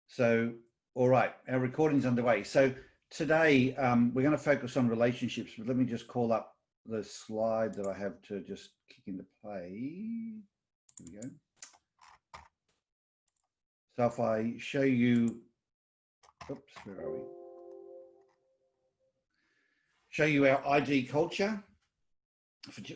So, all right, our recording's underway. So today we're going to focus on relationships, but let me just call up the slide that I have to just kick into play. Here we go. So if I show you, oops, where are we? Show you our ID culture.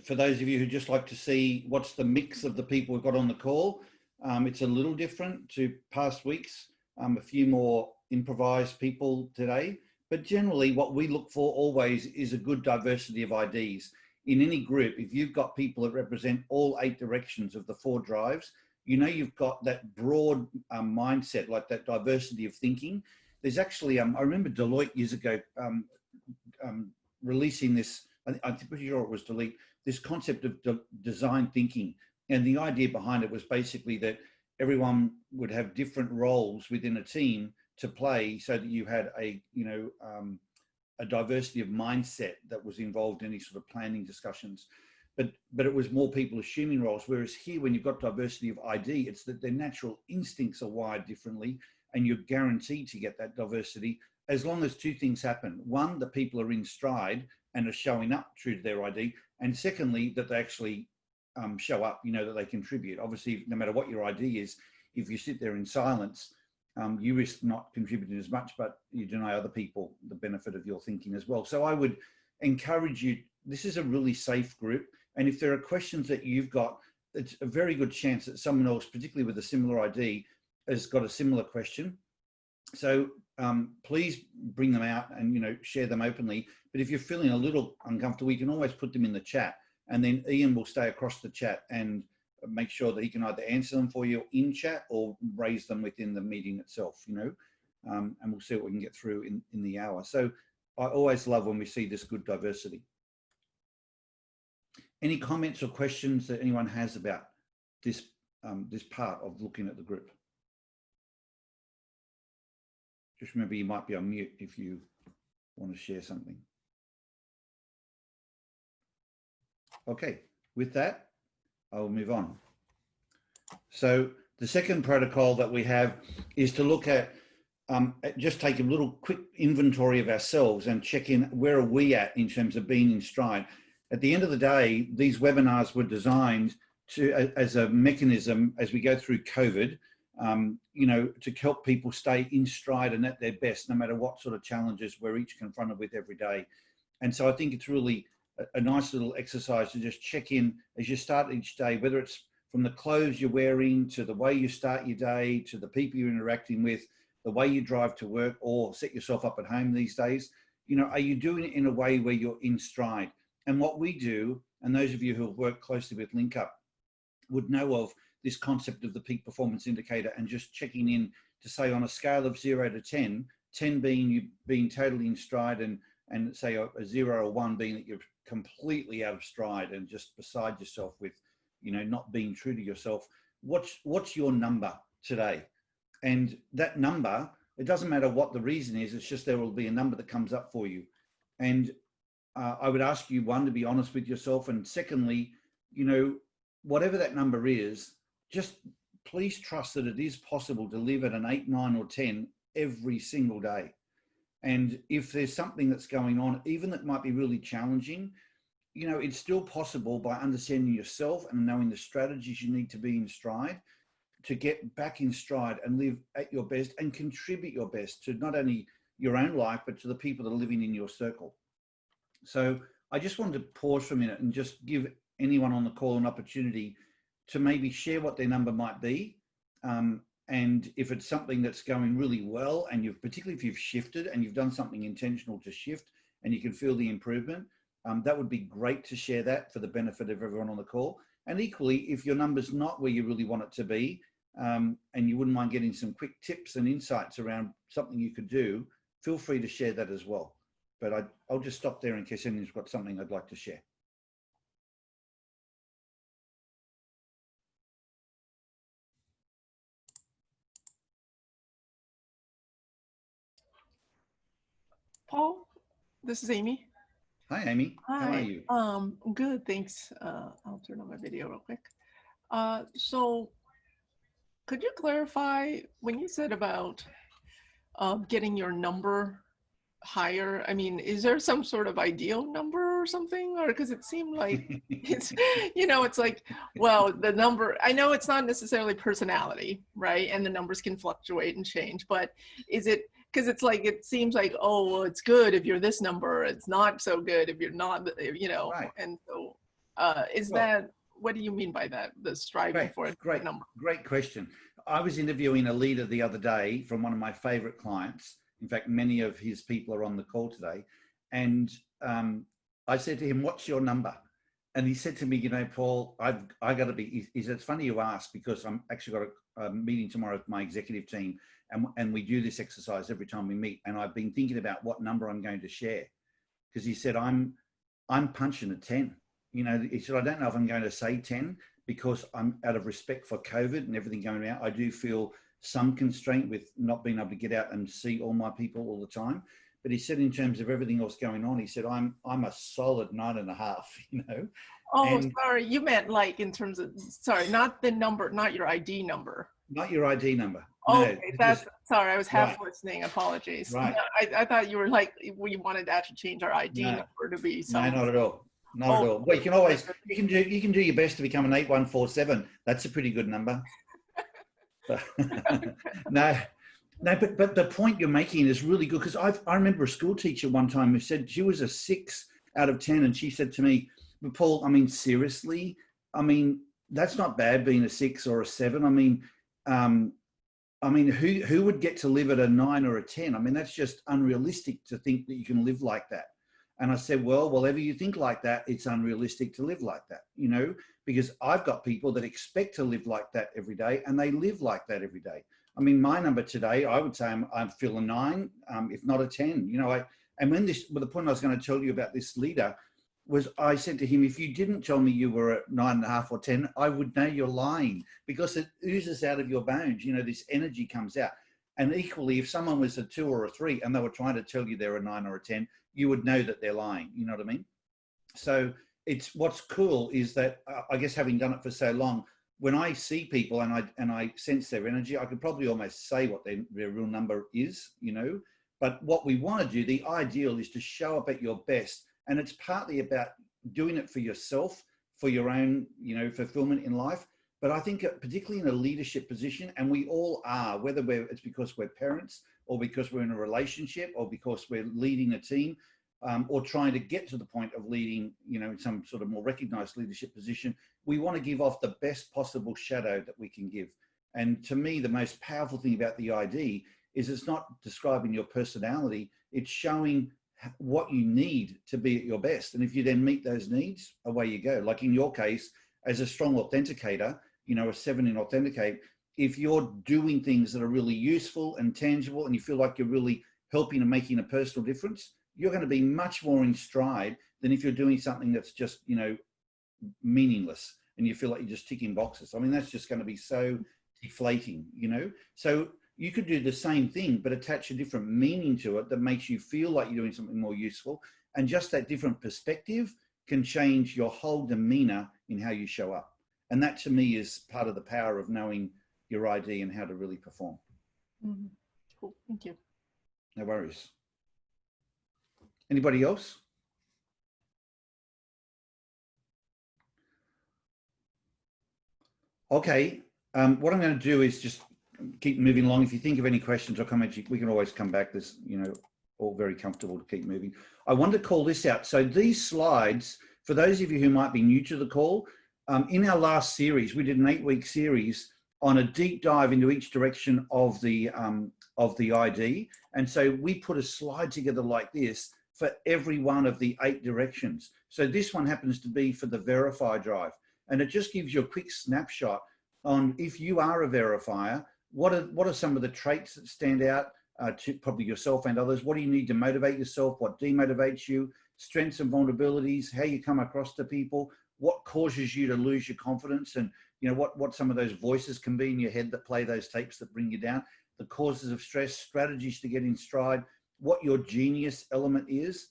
For those of you who just like to see what's the mix of the people we've got on the call, it's a little different to past weeks. A few more improvised people today, but generally what we look for always is a good diversity of IDs. In any group, if you've got people that represent all 8 directions of the 4 drives, you know you've got that broad mindset, like that diversity of thinking. There's actually, I remember Deloitte years ago releasing this, I'm pretty sure it was Deloitte, this concept of design thinking. And the idea behind it was basically that everyone would have different roles within a team to play, so that you had a diversity of mindset that was involved in any sort of planning discussions. But it was more people assuming roles. Whereas here, when you've got diversity of ID, it's that their natural instincts are wired differently, and you're guaranteed to get that diversity as long as 2 things happen. One, that people are in stride and are showing up true to their ID. And secondly, that they actually show up, you know, that they contribute. Obviously, no matter what your ID is, if you sit there in silence, you risk not contributing as much, but you deny other people the benefit of your thinking as well. So I would encourage you, this is a really safe group. And if there are questions that you've got, it's a very good chance that someone else, particularly with a similar ID, has got a similar question. So please bring them out and, you know, share them openly. But if you're feeling a little uncomfortable, you can always put them in the chat, and then Ian will stay across the chat and make sure that he can either answer them for you in chat or raise them within the meeting itself, you know, and we'll see what we can get through in the hour. So I always love when we see this good diversity. Any comments or questions that anyone has about this, this part of looking at the group? Just remember, you might be on mute if you want to share something. Okay, with that, I will move on. So the second protocol that we have is to look at, just take a little quick inventory of ourselves and check in, where are we at in terms of being in stride. At the end of the day, these webinars were designed to, as a mechanism, as we go through COVID, you know, to help people stay in stride and at their best, no matter what sort of challenges we're each confronted with every day. And so I think it's really a nice little exercise to just check in as you start each day, whether it's from the clothes you're wearing, to the way you start your day, to the people you're interacting with, the way you drive to work or set yourself up at home these days. You know, are you doing it in a way where you're in stride? And what we do, and those of you who have worked closely with LinkUp would know of this concept of the peak performance indicator, and just checking in to say, on a scale of 0 to 10, 10 being you being totally in stride, and say a 0 or 1 being that you're completely out of stride and just beside yourself with, you know, not being true to yourself. What's your number today? And that number, it doesn't matter what the reason is, it's just there will be a number that comes up for you. And I would ask you, 1, to be honest with yourself, and secondly, you know, whatever that number is, just please trust that it is possible to live at an 8, 9, or 10 every single day. And if there's something that's going on, even that might be really challenging, you know, it's still possible, by understanding yourself and knowing the strategies you need to be in stride, to get back in stride and live at your best and contribute your best to not only your own life, but to the people that are living in your circle. So I just wanted to pause for a minute and just give anyone on the call an opportunity to maybe share what their number might be. And if it's something that's going really well, and you've, particularly if you've shifted and you've done something intentional to shift and you can feel the improvement, that would be great to share that for the benefit of everyone on the call. And equally, if your number's not where you really want it to be, and you wouldn't mind getting some quick tips and insights around something you could do, feel free to share that as well. But I'll just stop there in case anyone's got something I'd like to share. Paul, this is Amy. Hi, Amy. Hi. How are you? Good, thanks. I'll turn on my video real quick. So could you clarify when you said about getting your number higher? I mean, is there some sort of ideal number or something? Or because it seemed like it's, it's like, well, the number, I know it's not necessarily personality, right? And the numbers can fluctuate and change, but is it, because it's like, it seems like, oh, well, it's good if you're this number, it's not so good if you're not, Right. and so is Well, that, what do you mean by that? The striving for a number? great question. I was interviewing a leader the other day from one of my favorite clients. In fact, many of his people are on the call today. And I said to him, "What's your number?" And he said to me, "Paul, I got to be," he said, "It's funny you ask, because I'm actually got a meeting tomorrow with my executive team, and we do this exercise every time we meet. And I've been thinking about what number I'm going to share." Because he said, I'm punching a 10. He said, "I don't know if I'm going to say 10 because I'm, out of respect for COVID and everything going out, I do feel some constraint with not being able to get out and see all my people all the time." But he said, in terms of everything else going on, he said, I'm a solid 9.5, Oh, and sorry, you meant like in terms of, sorry, not the number, not your ID number. not your ID number. No, Okay, that's, sorry, I was half right, listening, apologies. right. No, I thought you were like, we wanted to actually change our ID No, number to be no, some. not at all. Not Oh, at all. Well, you can always, you can do your best to become an 8147. That's a pretty good number. No, no, but the point you're making is really good, because I remember a school teacher one time who said she was a 6 out of 10, and she said to me, "But Paul, I mean, seriously, I mean, that's not bad being a 6 or a 7. Who would get to live at a 9 or a 10? I mean, that's just unrealistic to think that you can live like that." And I said, "Well, whatever you think like that, it's unrealistic to live like that, because I've got people that expect to live like that every day, and they live like that every day." I mean, my number today, I would say I feel a 9, if not a 10. The point I was going to tell you about this leader was, I said to him, "If you didn't tell me you were at 9.5 or 10, I would know you're lying, because it oozes out of your bones. This energy comes out." And equally, if someone was a 2 or a 3 and they were trying to tell you they're a 9 or a 10, you would know that they're lying. You know what I mean? So what's cool is that, I guess, having done it for so long, when I see people and I sense their energy, I could probably almost say what their real number is, But what we want to do, the ideal, is to show up at your best. And it's partly about doing it for yourself, for your own, fulfillment in life. But I think particularly in a leadership position, and we all are, whether it's because we're parents, or because we're in a relationship, or because we're leading a team, or trying to get to the point of leading, in some sort of more recognized leadership position, we want to give off the best possible shadow that we can give. And to me, the most powerful thing about the ID is it's not describing your personality, it's showing what you need to be at your best. And if you then meet those needs, away you go. Like in your case, as a strong authenticator, a 7 in authenticate, if you're doing things that are really useful and tangible, and you feel like you're really helping and making a personal difference, you're going to be much more in stride than if you're doing something that's just, meaningless, and you feel like you're just ticking boxes. I mean, that's just going to be so deflating, So you could do the same thing, but attach a different meaning to it that makes you feel like you're doing something more useful. And just that different perspective can change your whole demeanor in how you show up. And that, to me, is part of the power of knowing your ID and how to really perform. Mm-hmm. Cool, thank you. No worries. Anybody else? Okay. What I'm going to do is just keep moving along. If you think of any questions or comments, we can always come back. This, all very comfortable to keep moving. I want to call this out. So these slides, for those of you who might be new to the call, in our last series, we did an 8-week series on a deep dive into each direction of the ID. And so we put a slide together like this for every one of the 8 directions. So this one happens to be for the verify drive. And it just gives you a quick snapshot on, if you are a verifier, what are some of the traits that stand out to probably yourself and others? What do you need to motivate yourself? What demotivates you? Strengths and vulnerabilities, how you come across to people, what causes you to lose your confidence, and what some of those voices can be in your head that play those tapes that bring you down, the causes of stress, strategies to get in stride, what your genius element is.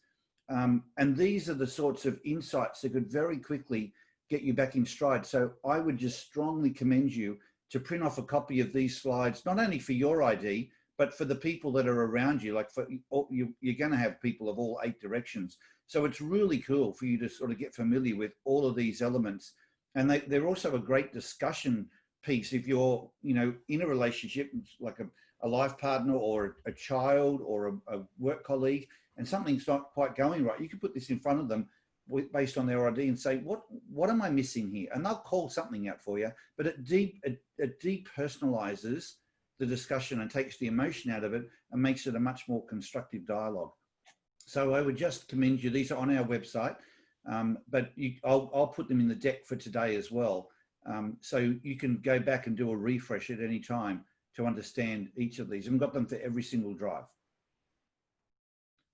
And these are the sorts of insights that could very quickly get you back in stride. So I would just strongly commend you to print off a copy of these slides, not only for your ID, but for the people that are around you, like you're going to have people of all 8 directions. So it's really cool for you to sort of get familiar with all of these elements. And they're also a great discussion piece if you're, in a relationship, like a life partner or a child or a work colleague, and something's not quite going right. You can put this in front of them based on their ID and say, what am I missing here? And they'll call something out for you, but it depersonalizes the discussion and takes the emotion out of it and makes it a much more constructive dialogue. So I would just commend you. These are on our website, but I'll put them in the deck for today as well. So you can go back and do a refresh at any time to understand each of these. And we've got them for every single drive.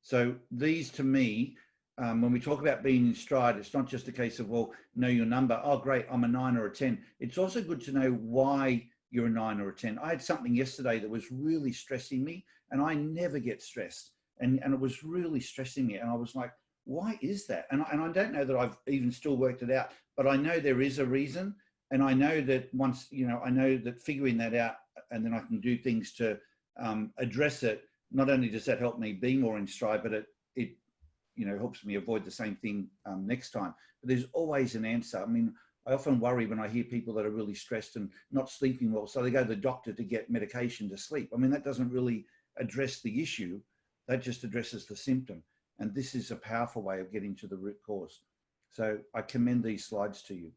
So these, to me, when we talk about being in stride, it's not just a case of, well, know your number. Oh, great, I'm a 9 or a 10. It's also good to know why you're a 9 or a 10. I had something yesterday that was really stressing me, and I never get stressed. And it was really stressing me. And I was like, why is that? And I don't know that I've even still worked it out, but I know there is a reason. And I know that once, I know that figuring that out, and then I can do things to address it. Not only does that help me be more in stride, but it helps me avoid the same thing next time. But there's always an answer. I mean, I often worry when I hear people that are really stressed and not sleeping well, so they go to the doctor to get medication to sleep. I mean, that doesn't really address the issue. That just addresses the symptom. And this is a powerful way of getting to the root cause. So I commend these slides to you.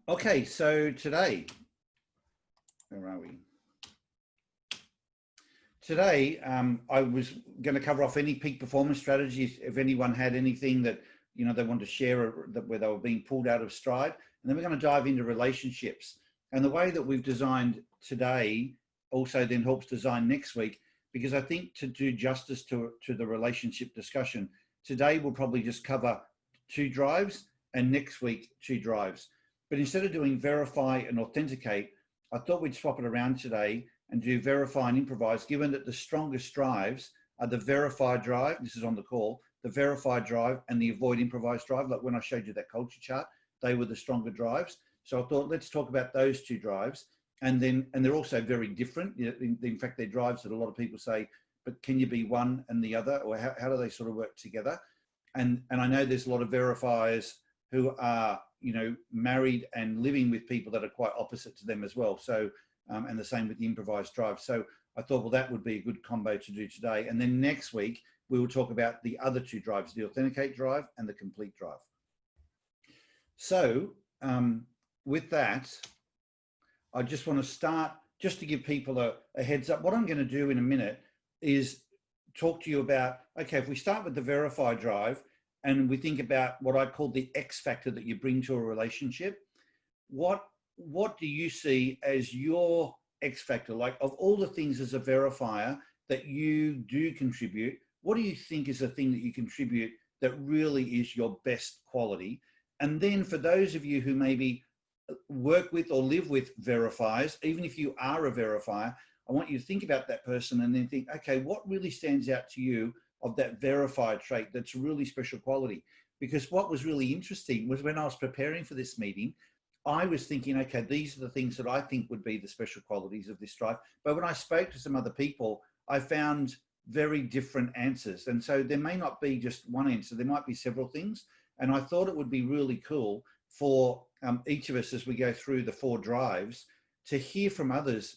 Okay, so today, where are we? Today, I was going to cover off any peak performance strategies. If anyone had anything that, they want to share where they were being pulled out of stride. And then we're going to dive into relationships. And the way that we've designed today also then helps design next week, because I think to do justice to the relationship discussion, today we'll probably just cover 2 drives and next week 2 drives. But instead of doing verify and authenticate, I thought we'd swap it around today and do verify and improvise, given that the strongest drives are the verify drive, this is on the call, the verify drive and the avoid improvise drive. Like when I showed you that culture chart, they were the stronger drives. So I thought, let's talk about those 2 drives. And they're also very different. In fact, they're drives that a lot of people say, but can you be one and the other? Or how do they sort of work together? And I know there's a lot of verifiers who are, married and living with people that are quite opposite to them as well. So, and the same with the improvised drive. So I thought, well, that would be a good combo to do today. And then next week, we will talk about the other 2 drives, the authenticate drive and the complete drive. So with that, I just want to start, just to give people a heads up. What I'm going to do in a minute is talk to you about, okay, if we start with the verify drive and we think about what I call the X factor that you bring to a relationship, what do you see as your X factor? Like, of all the things as a verifier that you do contribute, what do you think is the thing that you contribute that really is your best quality? And then for those of you who maybe work with or live with verifiers, even if you are a verifier, I want you to think about that person and then think, okay, what really stands out to you of that verified trait that's really special quality? Because what was really interesting was when I was preparing for this meeting, I was thinking, okay, these are the things that I think would be the special qualities of this drive. But when I spoke to some other people, I found very different answers. And so there may not be just one answer, there might be several things. And I thought it would be really cool for each of us as we go through the 4 drives to hear from others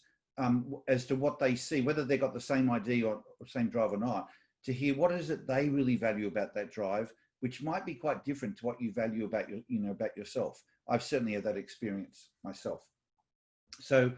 as to what they see, whether they got the same ID or same drive or not, to hear what is it they really value about that drive, which might be quite different to what you value about about yourself. I've certainly had that experience myself. So,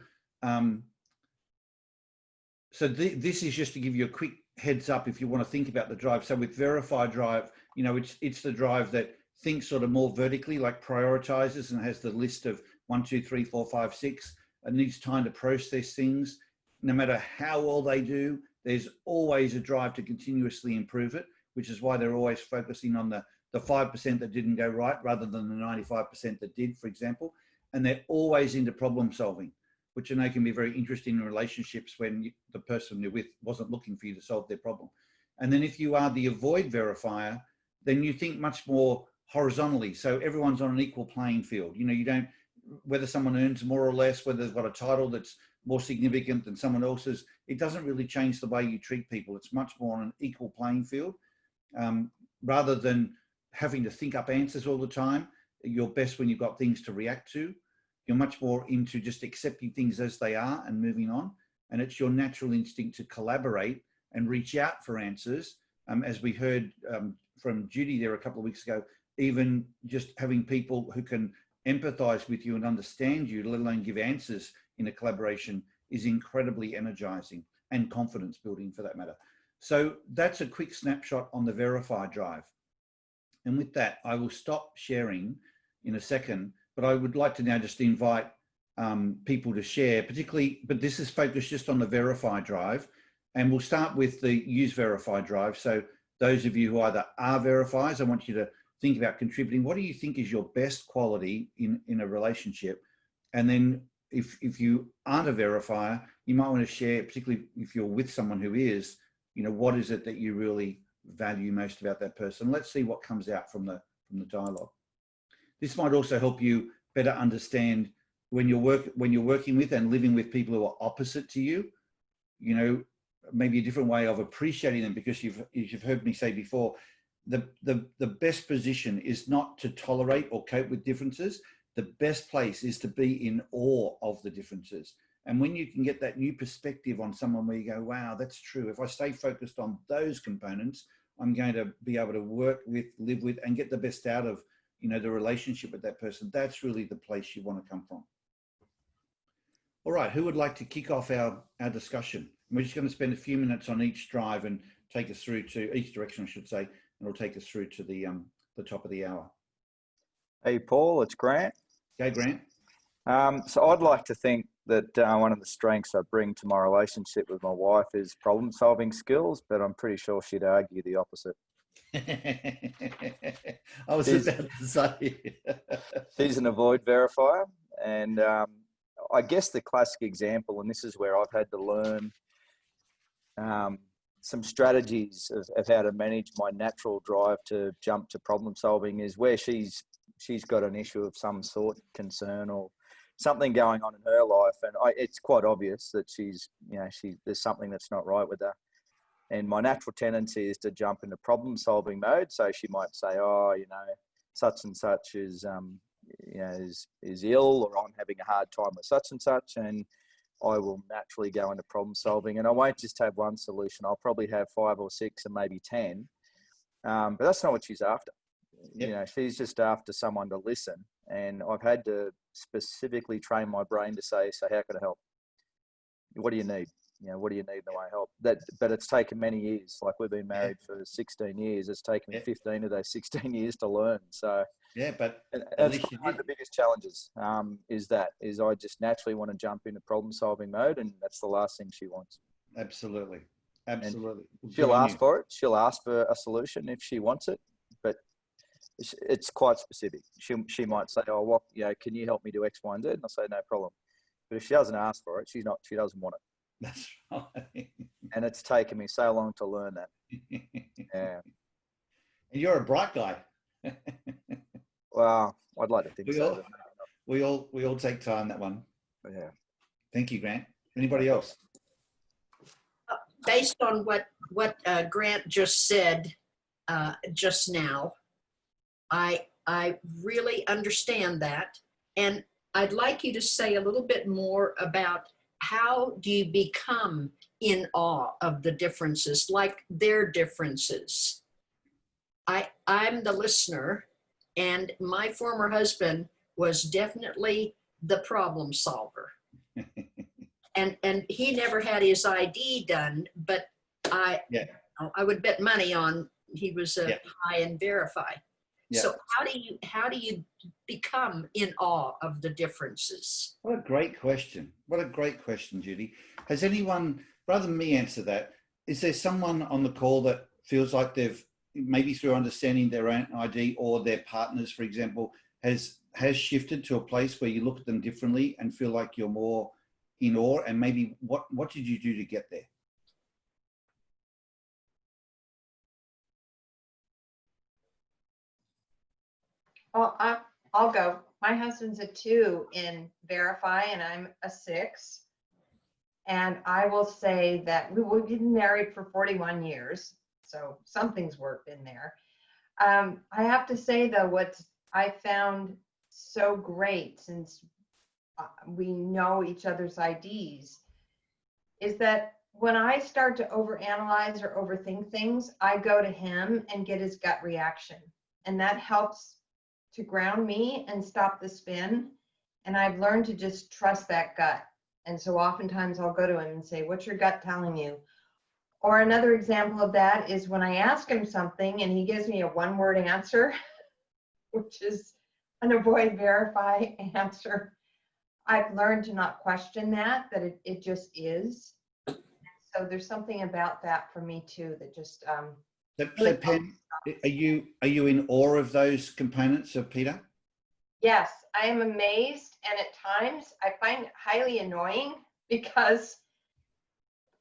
this is just to give you a quick heads up if you want to think about the drive. So with verify drive, it's the drive that thinks sort of more vertically, like prioritizes and has the list of 1, 2, 3, 4, 5, 6, and needs time to process things. No matter how well they do, there's always a drive to continuously improve it, which is why they're always focusing on the 5% that didn't go right rather than the 95% that did, for example. And they're always into problem solving, which I know can be very interesting in relationships when the person you're with wasn't looking for you to solve their problem. And then if you are the avoid verifier, then you think much more horizontally. So everyone's on an equal playing field. You don't, whether someone earns more or less, whether they've got a title that's more significant than someone else's, it doesn't really change the way you treat people. It's much more on an equal playing field. Rather than having to think up answers all the time, you're best when you've got things to react to. You're much more into just accepting things as they are and moving on. And it's your natural instinct to collaborate and reach out for answers. As we heard from Judy there a couple of weeks ago, even just having people who can empathize with you and understand you, let alone give answers in a collaboration, is incredibly energizing and confidence building for that matter. So that's a quick snapshot on the Verify drive. And with that, I will stop sharing in a second, but I would like to now just invite people to share, particularly, but this is focused just on the Verify drive. And we'll start with the Use Verify drive. So those of you who either are verifiers, I want you to think about contributing. What do you think is your best quality in a relationship? And then if you aren't a verifier, you might want to share, particularly if you're with someone who is, what is it that you really value most about that person? Let's see what comes out from the dialogue. This might also help you better understand when you're working with and living with people who are opposite to you, maybe a different way of appreciating them, because you've heard me say before, the best position is not to tolerate or cope with differences. The best place is to be in awe of the differences. And when you can get that new perspective on someone where you go, wow, that's true. If I stay focused on those components, I'm going to be able to work with, live with, and get the best out of, the relationship with that person. That's really the place you want to come from. All right, who would like to kick off our discussion? We're just going to spend a few minutes on each drive and take us through to each direction, I should say, and it'll take us through to the top of the hour. Hey, Paul, it's Grant. Okay, Grant. So I'd like to think that one of the strengths I bring to my relationship with my wife is problem-solving skills, but I'm pretty sure she'd argue the opposite. I was about to say. She's an avoid verifier, and I guess the classic example, and this is where I've had to learn some strategies of how to manage my natural drive to jump to problem solving, is where she's got an issue of some sort, concern or something going on in her life, and it's quite obvious that there's something that's not right with her. And my natural tendency is to jump into problem solving mode. So she might say, such and such is ill, or I'm having a hard time with such and such, and I will naturally go into problem solving. And I won't just have one solution. I'll probably have 5 or 6 and maybe 10. But that's not what she's after. Yep. She's just after someone to listen. And I've had to specifically train my brain to say, so how can I help? What do you need? What do you need in the way of help? But it's taken many years. Like, we've been married for 16 years. It's taken me 15 of those 16 years to learn. So but that's one of the biggest challenges. Is I just naturally want to jump into problem solving mode, and that's the last thing she wants. Absolutely. And she'll ask for it. She'll ask for a solution if she wants it, but it's quite specific. She might say, "Oh, well, can you help me do X, Y, and Z?" And I'll say, "No problem." But if she doesn't ask for it, she doesn't want it. That's right. And it's taken me so long to learn that. Yeah. And you're a bright guy. Well, I'd like to think so. We all take time, that one. Yeah. Thank you, Grant. Anybody else? Based on what Grant just said just now, I really understand that. And I'd like you to say a little bit more about how do you become in awe of the differences, like their differences. I'm the listener, and my former husband was definitely the problem solver. And he never had his ID done, but I would bet money on he was a high and verify. Yeah. So how do you become in awe of the differences? What a great question. What a great question, Judy. Has anyone, rather than me answer that, is there someone on the call that feels like they've, maybe through understanding their own ID or their partners, for example, has shifted to a place where you look at them differently and feel like you're more in awe? And maybe what did you do to get there? Well, I'll go. My husband's a 2 in verify, and I'm a 6. And I will say that we've been married for 41 years, so something's worked in there. I have to say, though, what I found so great, since we know each other's IDs, is that when I start to overanalyze or overthink things, I go to him and get his gut reaction. And that helps to ground me and stop the spin. And I've learned to just trust that gut. And so oftentimes I'll go to him and say, what's your gut telling you? Or another example of that is when I ask him something and he gives me a one-word answer, which is an avoid, verify answer. I've learned to not question that it just is. So there's something about that for me too that just So Pam, are you in awe of those components of Peter? Yes, I am amazed, and at times I find it highly annoying because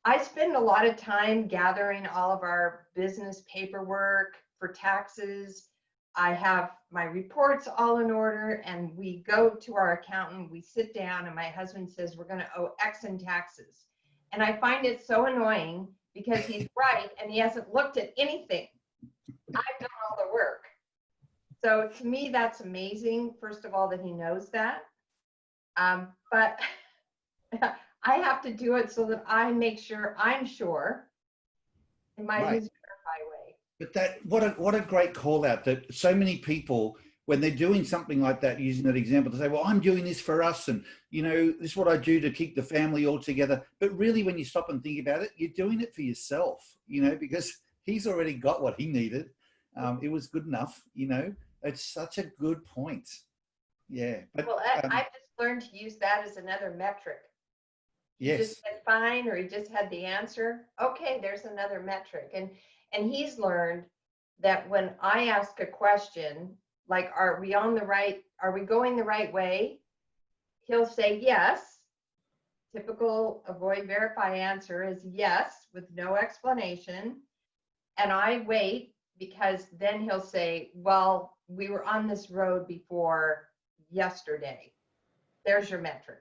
I spend a lot of time gathering all of our business paperwork for taxes. I have my reports all in order, and we go to our accountant, we sit down, and my husband says, we're going to owe X in taxes. And I find it so annoying because he's right, and he hasn't looked at anything. I've done all the work. So to me, that's amazing, first of all, that he knows that. But I have to do it so that I make sure I'm sure in my Right. use verify way. But that what a great call out, that so many people, when they're doing something like that, using that example, to say, well, I'm doing this for us, and this is what I do to keep the family all together. But really, when you stop and think about it, you're doing it for yourself, because he's already got what he needed. It was good enough. It's such a good point. Yeah. But Well, I've just learned to use that as another metric. yes. He just said fine, or he just had the answer. Okay, there's another metric. And he's learned that when I ask a question, like, are we going the right way? He'll say yes. Typical avoid, verify answer is yes, with no explanation. And I wait, because then he'll say, well, we were on this road before yesterday. There's your metric.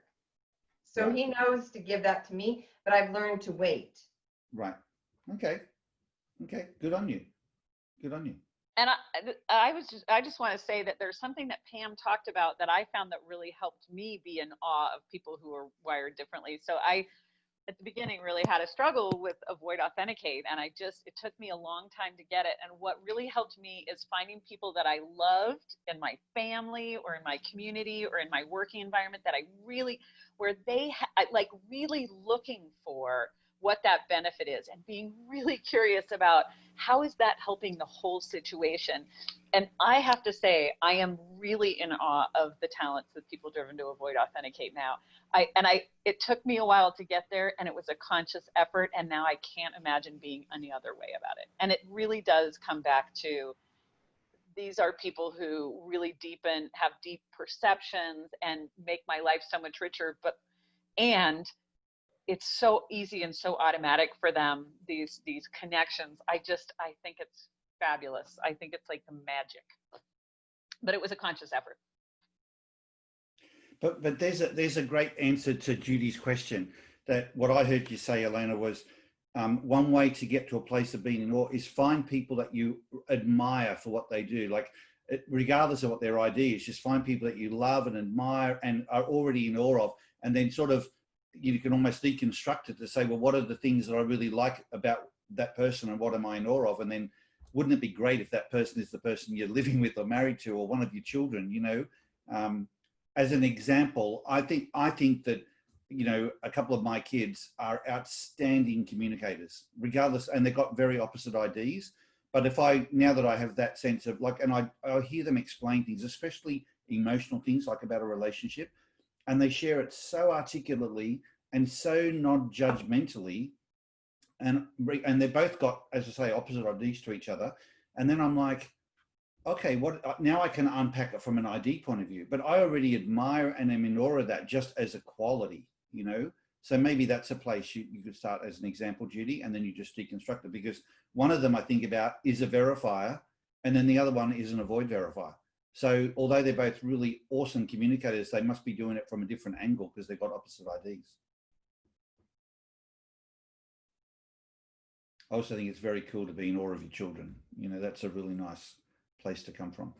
So Right. he knows to give that to me, but I've learned to wait. Right. Okay. Good on you. Good on you. And I just want to say that there's something that Pam talked about that I found that really helped me be in awe of people who are wired differently. So I, at the beginning, really had a struggle with avoid authenticate, and it took me a long time to get it. And what really helped me is finding people that I loved in my family or in my community or in my working environment that where they like really looking for what that benefit is and being really curious about how is that helping the whole situation. And I have to say, I am really in awe of the talents of people driven to avoid authenticate now. It took me a while to get there, and it was a conscious effort, and now I can't imagine being any other way about it. And it really does come back to, these are people who really have deep perceptions and make my life so much richer, and it's so easy and so automatic for them, these connections. I think it's fabulous. I think it's like the magic. But it was a conscious effort. But there's a great answer to Judy's question. That what I heard you say, Elena, was one way to get to a place of being in awe is find people that you admire for what they do. Like, regardless of what their ID is, just find people that you love and admire and are already in awe of, and then sort of, you can almost deconstruct it to say, well, what are the things that I really like about that person, and what am I in awe of? And then, wouldn't it be great if that person is the person you're living with or married to, or one of your children? As an example, I think that, a couple of my kids are outstanding communicators, regardless, and they've got very opposite IDs. But now that I have that sense of like, and I hear them explain things, especially emotional things like about a relationship, and they share it so articulately and so non-judgmentally, and they've both got, as I say, opposite IDs to each other. And then I'm like, okay, now I can unpack it from an ID point of view, but I already admire and am in awe of that just as a quality, So maybe that's a place you could start as an example, Judy, and then you just deconstruct it, because one of them I think about is a verifier, and then the other one is an avoid verifier. So although they're both really awesome communicators, they must be doing it from a different angle because they've got opposite IDs. I also think it's very cool to be in awe of your children. You know, that's a really nice place to come from.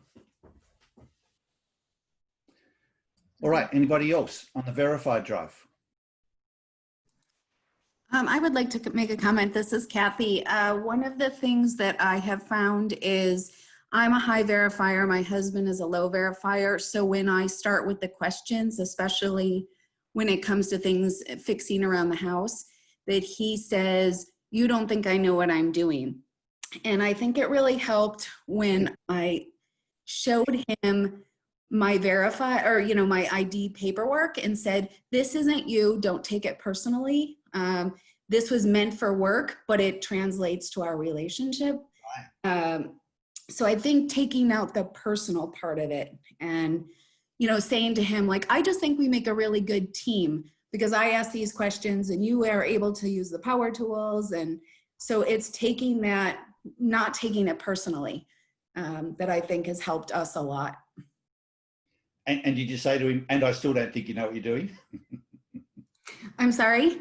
All right, anybody else on the verified drive? I would like to make a comment. This is Kathy. One of the things that I have found is I'm a high verifier. My husband is a low verifier. So when I start with the questions, especially when it comes to things fixing around the house, that he says, "You don't think I know what I'm doing." And I think it really helped when I showed him my verify or, you know, my ID paperwork and said, "This isn't you. Don't take it personally. This was meant for work, but it translates to our relationship." So I think taking out the personal part of it and, you know, saying to him, like, "I just think we make a really good team because I ask these questions and you are able to use the power tools." And so it's taking that, not taking it personally, that I think has helped us a lot. And did you say to him, "And I still don't think you know what you're doing"? I'm sorry?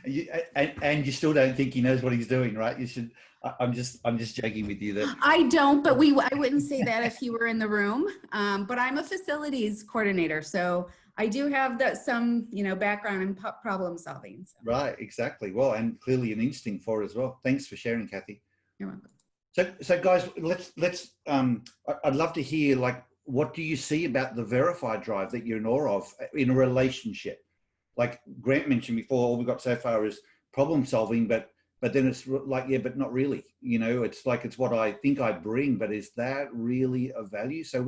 And you still don't think he knows what he's doing, right? You should. I'm just joking with you that I don't, but I wouldn't say that if he were in the room. But I'm a facilities coordinator, so I do have some, you know, background in problem solving. So. Right, exactly. Well, and clearly an instinct for it as well. Thanks for sharing, Kathy. You're welcome. So guys, let's. I'd love to hear, like, what do you see about the verified drive that you're in awe of in a relationship? Like Grant mentioned before, all we've got so far is problem solving, but then it's like, yeah, but not really. You know, it's like, it's what I think I bring, but is that really of value? So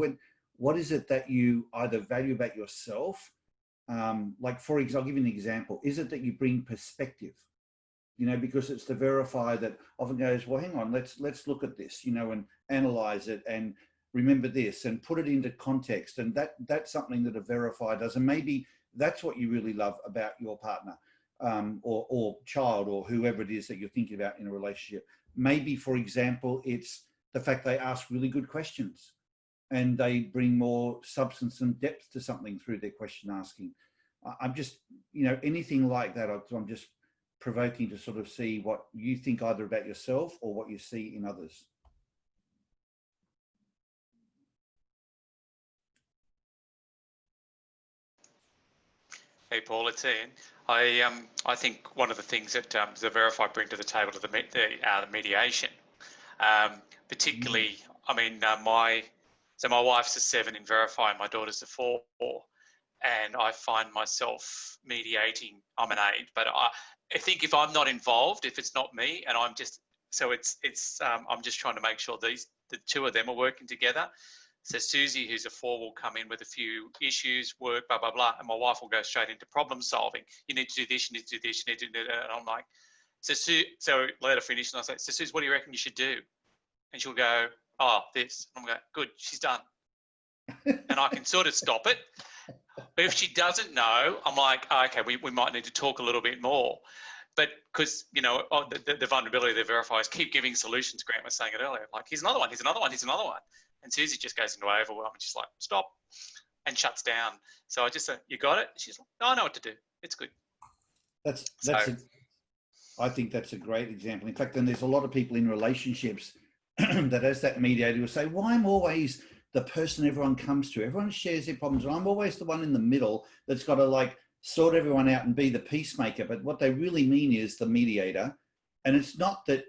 what is it that you either value about yourself? Like, for example, I'll give you an example. Is it that you bring perspective? You know, because it's the verifier that often goes, well, hang on, let's look at this, you know, and analyze it and remember this and put it into context. And that's something that a verifier does. And maybe that's what you really love about your partner, or child, or whoever it is that you're thinking about in a relationship. Maybe, for example, it's the fact they ask really good questions and they bring more substance and depth to something through their question asking. I'm just, you know, anything like that. I'm just provoking to sort of see what you think either about yourself or what you see in others. Hey Paul, it's Ian. I think one of the things that the Verify bring to the table to the mediation, particularly, I mean, my wife's a 7 in Verify and my daughter's a 4, and I find myself mediating. I'm an 8, but I think if I'm not involved, if it's not me, and I'm just I'm just trying to make sure the two of them are working together. So Susie, who's a 4, will come in with a few issues, work, blah, blah, blah. And my wife will go straight into problem solving. You need to do this, you need to do this, you need to do that. And I'm like, so let her finish. And I say, so Susie, what do you reckon you should do? And she'll go, oh, this. And I'm going, good, she's done. And I can sort of stop it. But if she doesn't know, I'm like, oh, okay, we might need to talk a little bit more. But because, you know, the vulnerability of the verifiers, keep giving solutions. Grant was saying it earlier. Like, here's another one, here's another one, here's another one. And Susie just goes into overwhelm and she's like, stop, and shuts down. So I just say, you got it? She's like, no, I know what to do. It's good. I think that's a great example. In fact, then there's a lot of people in relationships that as that mediator will say, well, I'm always the person everyone comes to. Everyone shares their problems. And I'm always the one in the middle that's got to like sort everyone out and be the peacemaker. But what they really mean is the mediator. And it's not that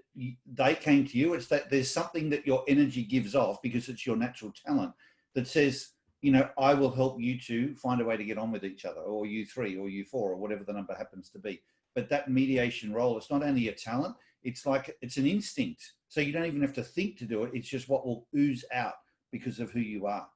they came to you, it's that there's something that your energy gives off because it's your natural talent that says, you know, I will help you two find a way to get on with each other, or you 3 or you 4 or whatever the number happens to be. But that mediation role, it's not only a talent, it's like, it's an instinct. So you don't even have to think to do it. It's just what will ooze out because of who you are.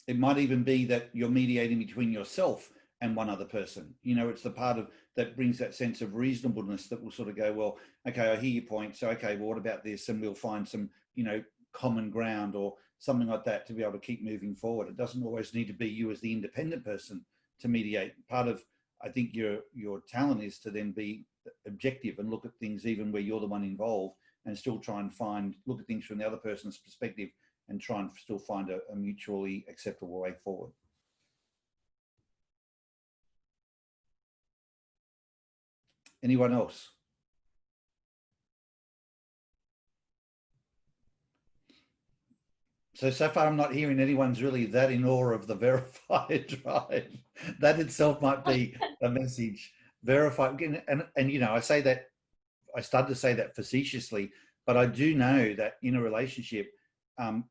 It might even be that you're mediating between yourself and one other person. You know, it's the part of that brings that sense of reasonableness that will sort of go, well, okay, I hear your point. So, okay, well, what about this? And we'll find some, you know, common ground or something like that to be able to keep moving forward. It doesn't always need to be you as the independent person to mediate. Part of, I think, your talent is to then be objective and look at things even where you're the one involved and still try and look at things from the other person's perspective and try and still find a mutually acceptable way forward. Anyone else? So far, I'm not hearing anyone's really that in awe of the Verify drive. That itself might be a message. Verify, and you know, I say that, I started to say that facetiously, but I do know that in a relationship,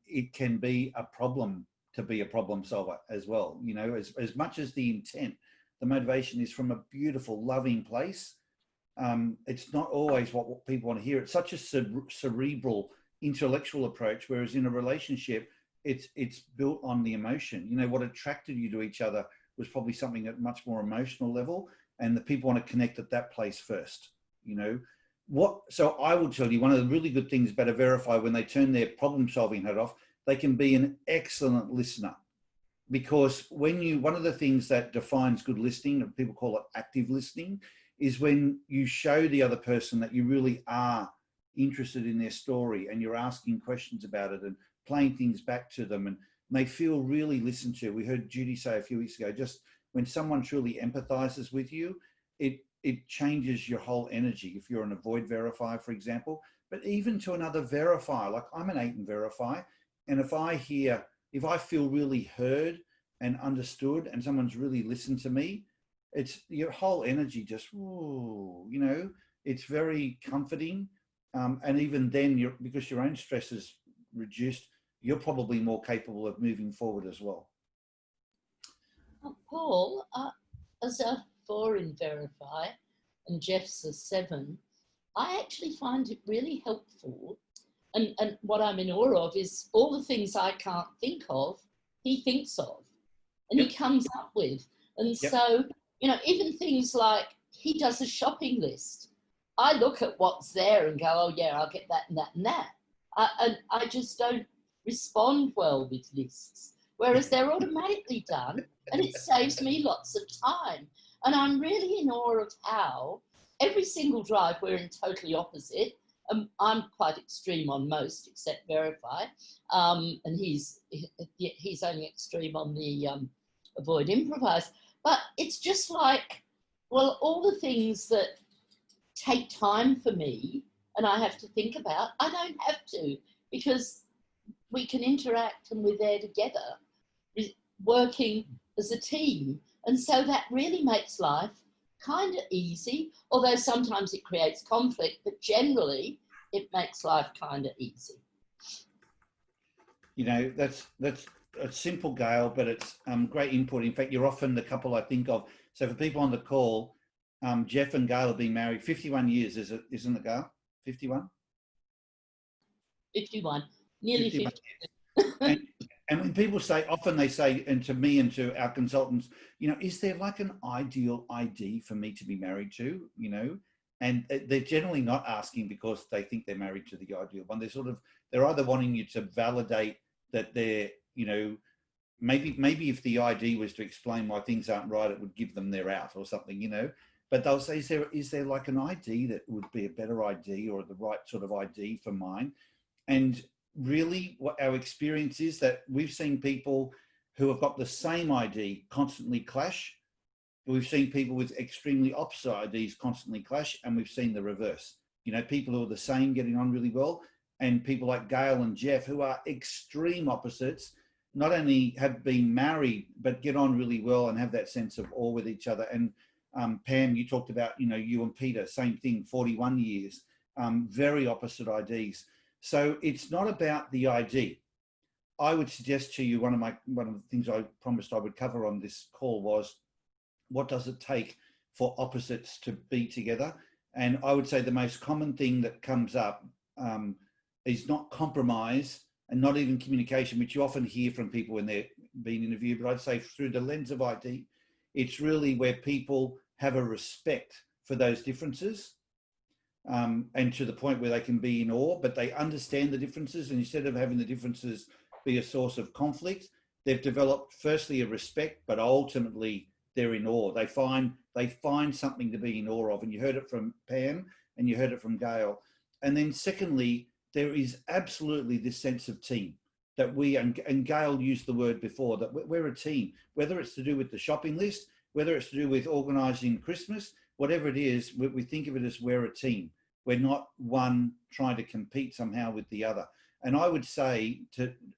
it can be a problem to be a problem solver as well. You know, as much as the intent, the motivation is from a beautiful, loving place. It's not always what people want to hear. It's such a cerebral, intellectual approach, whereas in a relationship, it's built on the emotion. You know, what attracted you to each other was probably something at much more emotional level, and the people want to connect at that place first. You know, so I will tell you, one of the really good things about a Verify, when they turn their problem solving hat off, they can be an excellent listener. Because one of the things that defines good listening, people call it active listening, is when you show the other person that you really are interested in their story, and you're asking questions about it and playing things back to them, and they feel really listened to. We heard Judy say a few weeks ago, just when someone truly empathizes with you, it changes your whole energy. If you're an avoid Verify, for example, but even to another Verify, like I'm an 8 and Verify, and if I feel really heard and understood, and someone's really listened to me, it's your whole energy just, ooh, you know, it's very comforting. And even then, because your own stress is reduced, you're probably more capable of moving forward as well. Paul, as a 4 in Verify and Jeff's a 7, I actually find it really helpful. And what I'm in awe of is all the things I can't think of, he thinks of, and he comes up with. And so, you know, even things like he does a shopping list. I look at what's there and go, oh yeah, I'll get that and that and that. And I just don't respond well with lists, whereas they're automatically done, and it saves me lots of time. And I'm really in awe of how every single drive we're in totally opposite. I'm quite extreme on most, except Verify, and he's only extreme on the avoid improvise. But it's just like, well, all the things that take time for me and I have to think about, I don't have to, because we can interact and we're there together, working as a team. And so that really makes life kind of easy, although sometimes it creates conflict, but generally it makes life kind of easy. You know, that's a simple, Gail, but it's great input. In fact, you're often the couple I think of. So for people on the call, Jeff and Gail have been married 51 years, isn't it, Gail? 51? 51, nearly 50. And when people say, often they say, and to me and to our consultants, you know, is there like an ideal ID for me to be married to, you know? And they're generally not asking because they think they're married to the ideal one. They're either wanting you to validate that they're, you know, maybe if the ID was to explain why things aren't right, it would give them their out or something, you know? But they'll say, is there like an ID that would be a better ID or the right sort of ID for mine? And really what our experience is that we've seen people who have got the same ID constantly clash. We've seen people with extremely opposite IDs constantly clash, and we've seen the reverse. You know, people who are the same getting on really well, and people like Gail and Jeff who are extreme opposites, not only have been married, but get on really well and have that sense of awe with each other. And Pam, you talked about, you know, you and Peter, same thing, 41 years, very opposite IDs. So it's not about the ID. I would suggest to you, one of the things I promised I would cover on this call was, what does it take for opposites to be together? And I would say the most common thing that comes up is not compromise and not even communication, which you often hear from people when they're being interviewed. But I'd say through the lens of ID, it's really where people have a respect for those differences, and to the point where they can be in awe, but they understand the differences. And instead of having the differences be a source of conflict, they've developed firstly a respect, but ultimately they're in awe. They find something to be in awe of. And you heard it from Pam and you heard it from Gail. And then secondly, there is absolutely this sense of team that and Gail used the word before, that we're a team, whether it's to do with the shopping list, whether it's to do with organising Christmas, whatever it is, we think of it as we're a team. We're not one trying to compete somehow with the other. And I would say,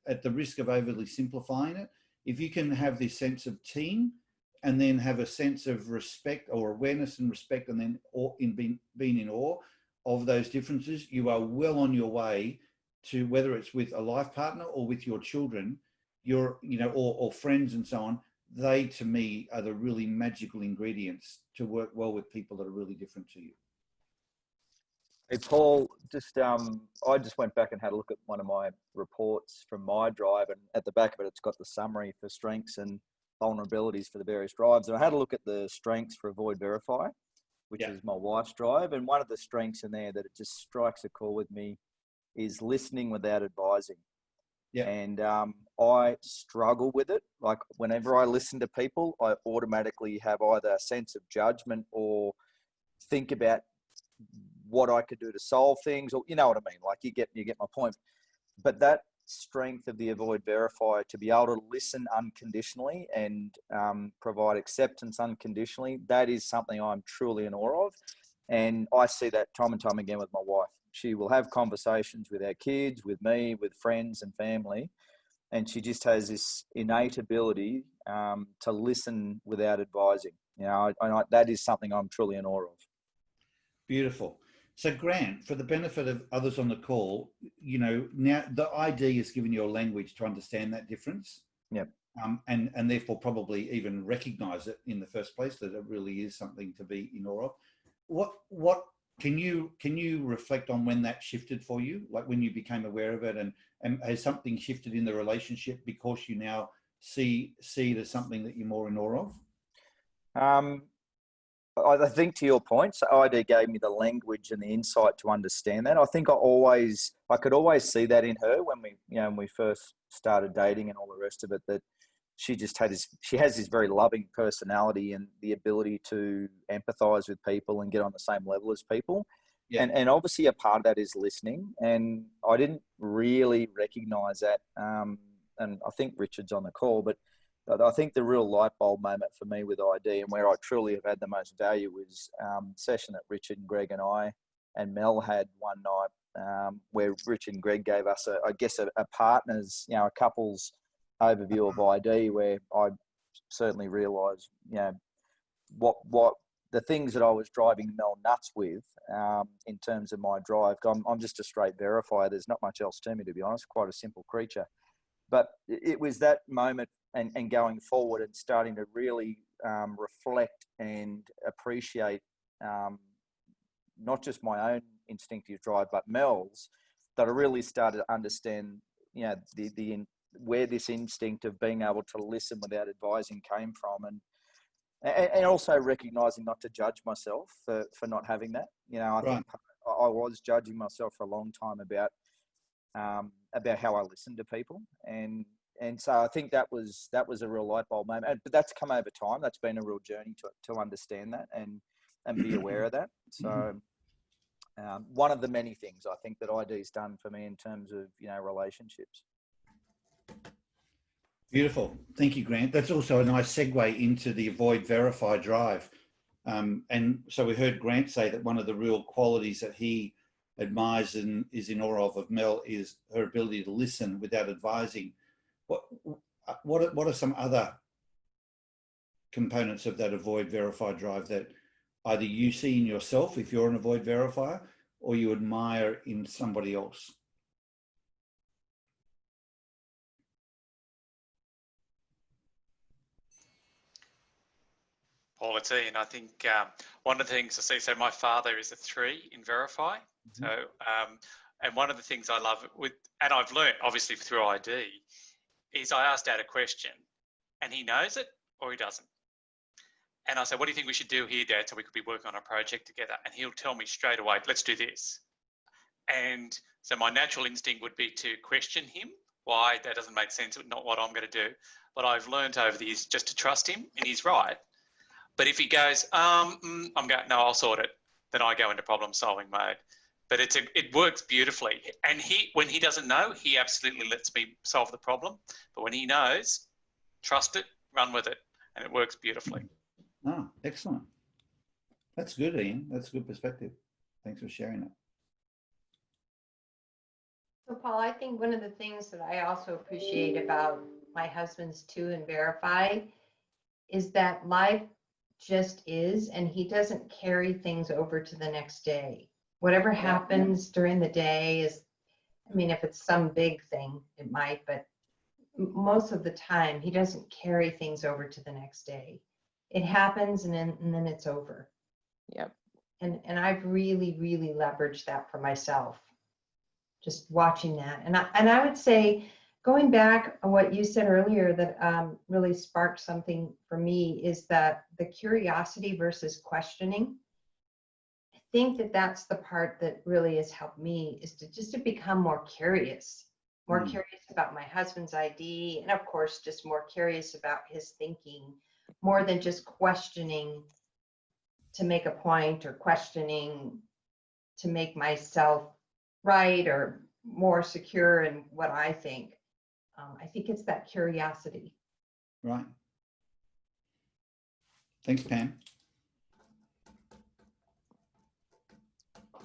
at the risk of overly simplifying it, if you can have this sense of team and then have a sense of respect or awareness and respect, and then being in awe of those differences, you are well on your way to, whether it's with a life partner or with your children, or friends and so on. They, to me, are the really magical ingredients to work well with people that are really different to you. Hey, Paul, I just went back and had a look at one of my reports from my drive, and at the back of it, it's got the summary for strengths and vulnerabilities for the various drives. And I had a look at the strengths for Avoid Verify, which is my wife's drive. And one of the strengths in there that it just strikes a chord with me is listening without advising. Yeah. And I struggle with it. Like, whenever I listen to people, I automatically have either a sense of judgment or think about what I could do to solve things, or you know what I mean. Like, you get my point. But that strength of the Avoid Verify, to be able to listen unconditionally and provide acceptance unconditionally, that is something I'm truly in awe of. And I see that time and time again with my wife. She will have conversations with our kids, with me, with friends and family, and she just has this innate ability to listen without advising. You know, that is something I'm truly in awe of. Beautiful. So, Grant, for the benefit of others on the call, you know, now the ID has given you a language to understand that difference. Yep. And therefore probably even recognize it in the first place, that it really is something to be in awe of. What can you reflect on when that shifted for you, like when you became aware of it, and has something shifted in the relationship because you now see it as something that you're more in awe of? I think, to your point, so ID gave me the language and the insight to understand that. I think I could always see that in her when we first started dating and all the rest of it, that she has this very loving personality and the ability to empathize with people and get on the same level as people. Yeah. And obviously a part of that is listening. And I didn't really recognize that. And I think Richard's on the call, but I think the real light bulb moment for me with ID, and where I truly have had the most value, was a session that Richard and Greg and I and Mel had one night, where Richard and Greg gave us a partner's, a couple's overview of ID, where I certainly realised, what the things that I was driving Mel nuts with in terms of my drive. I'm just a straight verifier. There's not much else to me, to be honest. Quite a simple creature. But it was that moment and going forward and starting to really reflect and appreciate not just my own instinctive drive, but Mel's, that I really started to understand, where this instinct of being able to listen without advising came from, and also recognizing not to judge myself for not having that. I think I was judging myself for a long time about how I listen to people, and so I think that was a real light bulb moment. But that's come over time. That's been a real journey to understand that and be aware of that. So one of the many things I think that ID's done for me in terms of relationships. Beautiful. Thank you, Grant. That's also a nice segue into the Avoid Verify drive. And so we heard Grant say that one of the real qualities that he admires and is in awe of Mel is her ability to listen without advising. What are some other components of that Avoid Verify drive that either you see in yourself, if you're an Avoid Verifier, or you admire in somebody else? Paul, it's Ian. I think one of the things I see, so my father is a 3 in Verify. Mm-hmm. So, and one of the things I love and I've learned obviously through ID, is I asked Dad a question and he knows it or he doesn't. And I said, what do you think we should do here, Dad, so we could be working on a project together? And he'll tell me straight away, let's do this. And so my natural instinct would be to question him. Why? That doesn't make sense. Not what I'm going to do. But I've learned over the years just to trust him, and he's right. But if he goes, I'm going, no, I'll sort it, then I go into problem solving mode. But it works beautifully. And when he doesn't know, he absolutely lets me solve the problem. But when he knows, trust it, run with it, and it works beautifully. Oh, excellent. That's good, Ian. That's a good perspective. Thanks for sharing it. So Paul, I think one of the things that I also appreciate about my husband's Two and Verify is that life just is, and he doesn't carry things over to the next day. Whatever happens during the day is, I mean, if it's some big thing, it might, but most of the time he doesn't carry things over to the next day. It happens and then it's over. Yep. And I've really, really leveraged that for myself. Just watching that. And I would say, going back on what you said earlier that really sparked something for me is that the curiosity versus questioning. I think that that's the part that really has helped me, is to become more curious curious about my husband's ID, and of course, just more curious about his thinking, more than just questioning to make a point or questioning to make myself right or more secure in what I think. I think it's that curiosity. Right. Thanks, Pam.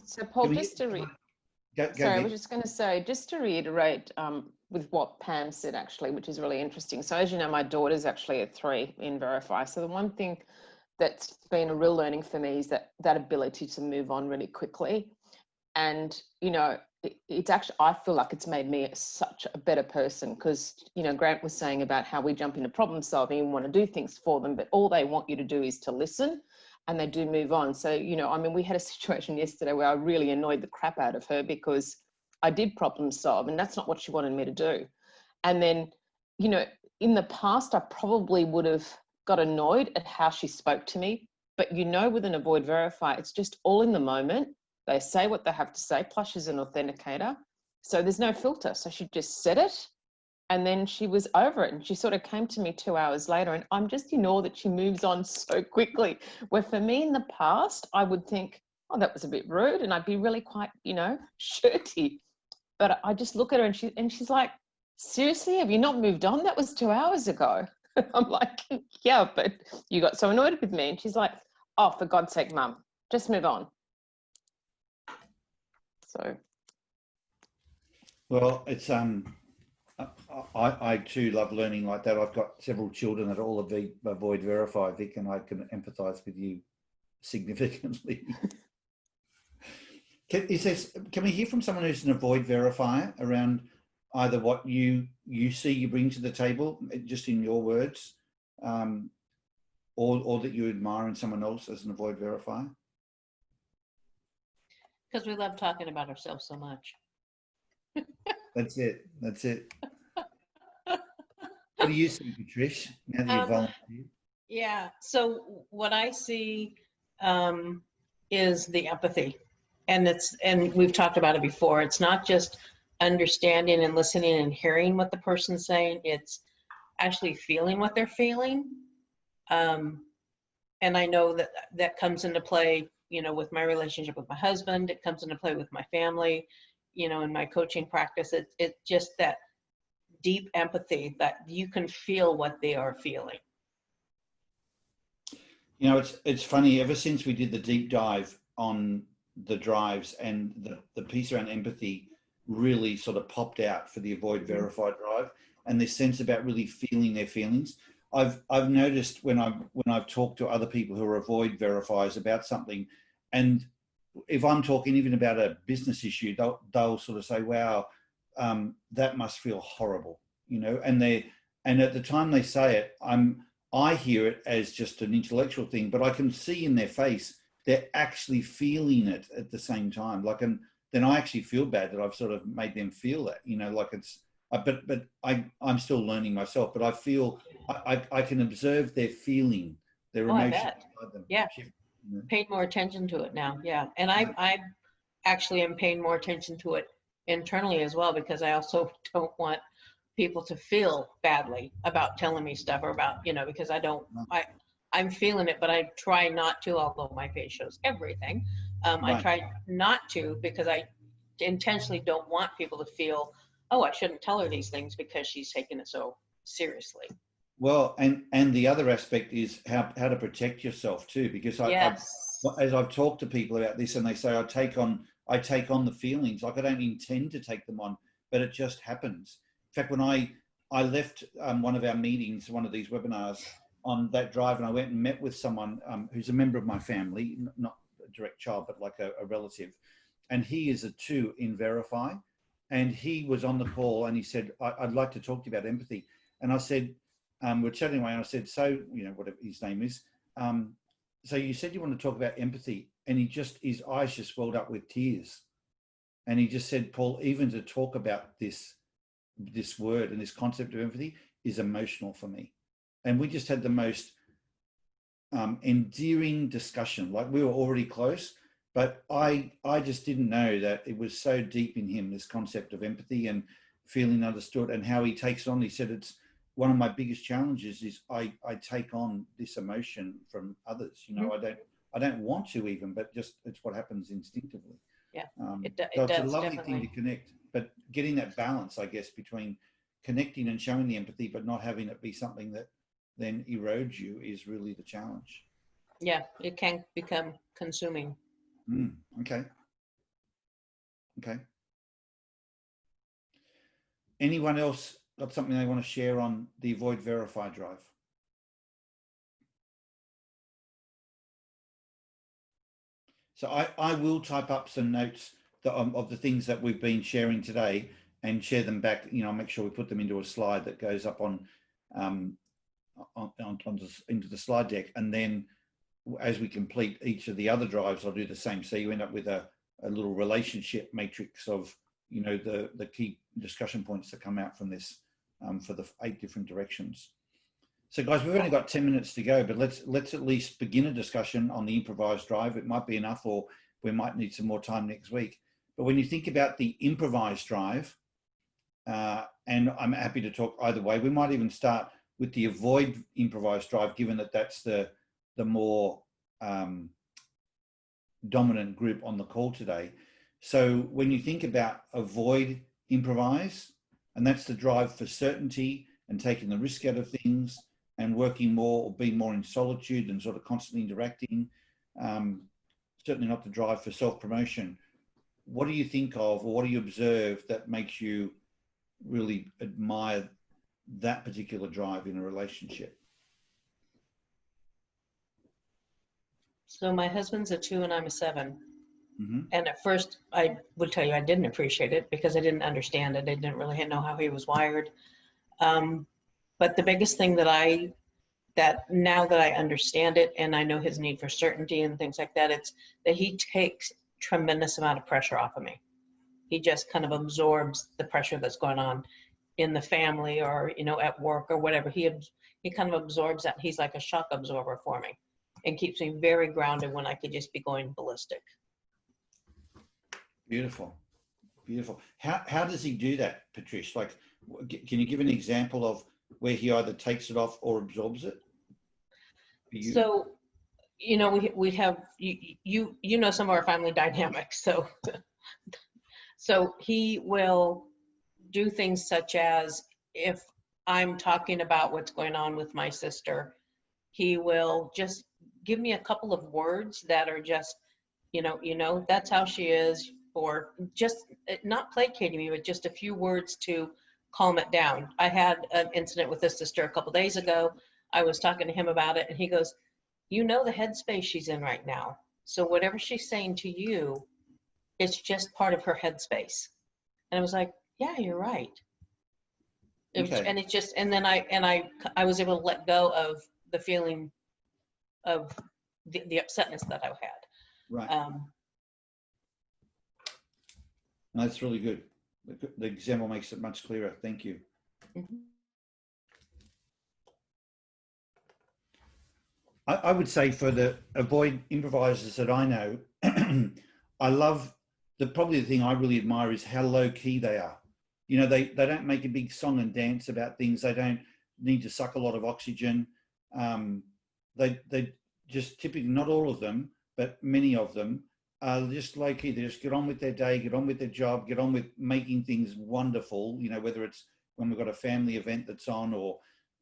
So Paul, just to I was just going to say, just to reiterate with what Pam said actually, which is really interesting. So as you know, my daughter's actually a 3 in Verify. So the one thing that's been a real learning for me is that ability to move on really quickly. And, you know, it's actually, I feel like it's made me such a better person because, you know, Grant was saying about how we jump into problem solving and want to do things for them, but all they want you to do is to listen, and they do move on. So, you know, I mean, we had a situation yesterday where I really annoyed the crap out of her because I did problem solve and that's not what she wanted me to do. And then, you know, in the past, I probably would have got annoyed at how she spoke to me, but you know, with an Avoid Verify, it's just all in the moment. They say what they have to say, plus she's an authenticator. So there's no filter. So she just said it and then she was over it. And she sort of came to me 2 hours later, and I'm just in awe that she moves on so quickly. Where for me in the past, I would think, oh, that was a bit rude. And I'd be really quite, you know, shirty. But I just look at her and she's like, seriously, have you not moved on? That was 2 hours ago. I'm like, yeah, but you got so annoyed with me. And she's like, oh, for God's sake, Mum, just move on. So, well, it's I too love learning like that. I've got several children that all avoid Verify, Vic, and I can empathise with you significantly. Can we hear from someone who's an Avoid Verifier around either what you see you bring to the table, just in your words, or that you admire in someone else as an Avoid Verifier? Because we love talking about ourselves so much. That's it. That's it. What do you see, Patricia, now that you've volunteered? Yeah, so what I see is the empathy. And we've talked about it before. It's not just understanding and listening and hearing what the person's saying. It's actually feeling what they're feeling. And I know that comes into play, you know, with my relationship with my husband. It comes into play with my family, you know, in my coaching practice. It's just that deep empathy that you can feel what they are feeling. You know, it's funny, ever since we did the deep dive on the drives, and the piece around empathy really sort of popped out for the Avoid Verify drive, and this sense about really feeling their feelings. I've noticed when I've talked to other people who are Avoid Verifiers about something, and if I'm talking even about a business issue, they'll sort of say, wow, that must feel horrible, you know, and at the time they say it, I hear it as just an intellectual thing, but I can see in their face they're actually feeling it at the same time. Like, and then I actually feel bad that I've sort of made them feel that, you know, like it's, but I'm still learning myself, but I feel I can observe their feeling, their emotions. Yeah, paying more attention to it now. Yeah, and I actually am paying more attention to it internally as well, because I also don't want people to feel badly about telling me stuff, or about, you know, because I'm feeling it, but I try not to, although my face shows everything. I try not to, because I intentionally don't want people to feel, oh, I shouldn't tell her these things because she's taking it so seriously. Well, and the other aspect is how to protect yourself too, because as I've talked to people about this, and they say I take on the feelings, like I don't intend to take them on, but it just happens. In fact, when I left one of our meetings, one of these webinars on that drive, and I went and met with someone who's a member of my family, not a direct child, but like a relative, and he is a 2 in Verify, and he was on the call, and he said, I'd like to talk to you about empathy. And I said, we're chatting away, and I said, so, you know, whatever his name is, so you said you want to talk about empathy, and his eyes just welled up with tears. And he just said, Paul, even to talk about this word and this concept of empathy is emotional for me. And we just had the most endearing discussion. Like, we were already close, but I just didn't know that it was so deep in him, this concept of empathy and feeling understood, and how he takes it on. He said, it's one of my biggest challenges is I take on this emotion from others. You know, I don't want to even, but just it's what happens instinctively. Yeah, so it it's does, a lovely definitely. thing to connect, but getting that balance, I guess, between connecting and showing the empathy, but not having it be something that then erodes you is really the challenge. Yeah, it can become consuming. Okay. Anyone else got something they want to share on the Avoid Verify drive? So I will type up some notes of the things that we've been sharing today and share them back. You know, make sure we put them into a slide that goes up into the slide deck. And then as we complete each of the other drives, I'll do the same. So you end up with a little relationship matrix of, you know, the key discussion points that come out from this for the 8 different directions. So guys, we've only got 10 minutes to go, but let's at least begin a discussion on the improvised drive. It might be enough, or we might need some more time next week. But when you think about the improvised drive, and I'm happy to talk either way, we might even start with the avoid improvised drive, given that that's the more dominant group on the call today. So when you think about avoid improvise, and that's the drive for certainty and taking the risk out of things and working more or being more in solitude and sort of constantly interacting, certainly not the drive for self-promotion. What do you think of, or what do you observe that makes you really admire that particular drive in a relationship? So my husband's a 2 and I'm a 7. Mm-hmm. And at first, I would tell you I didn't appreciate it because I didn't understand it. I didn't really know how he was wired. But the biggest thing that now that I understand it and I know his need for certainty and things like that, it's that he takes tremendous amount of pressure off of me. He just kind of absorbs the pressure that's going on in the family or, you know, at work or whatever. He kind of absorbs that. He's like a shock absorber for me and keeps me very grounded when I could just be going ballistic. Beautiful. Beautiful. How does he do that, Patrice? Like, can you give an example of where he either takes it off or absorbs it? So, you know, we have, you know, some of our family dynamics. So he will do things such as, if I'm talking about what's going on with my sister, he will just give me a couple of words that are just, you know, that's how she is, or just not placating me, but just a few words to calm it down. I had an incident with this sister a couple days ago. I was talking to him about it, and he goes, you know the headspace she's in right now. So whatever she's saying to you, it's just part of her headspace. And I was like, yeah, you're right. Okay. And it just, and then I was able to let go of the feeling of the upsetness that I had. Right. That's really good. The example makes it much clearer. Thank you. Mm-hmm. I would say for the avoid improvisers that I know, I love probably the thing I really admire is how low key they are. You know, they don't make a big song and dance about things. They don't need to suck a lot of oxygen. They just typically, not all of them, but many of them are just low key. They just get on with their day, get on with their job, get on with making things wonderful. You know, whether it's when we've got a family event that's on, or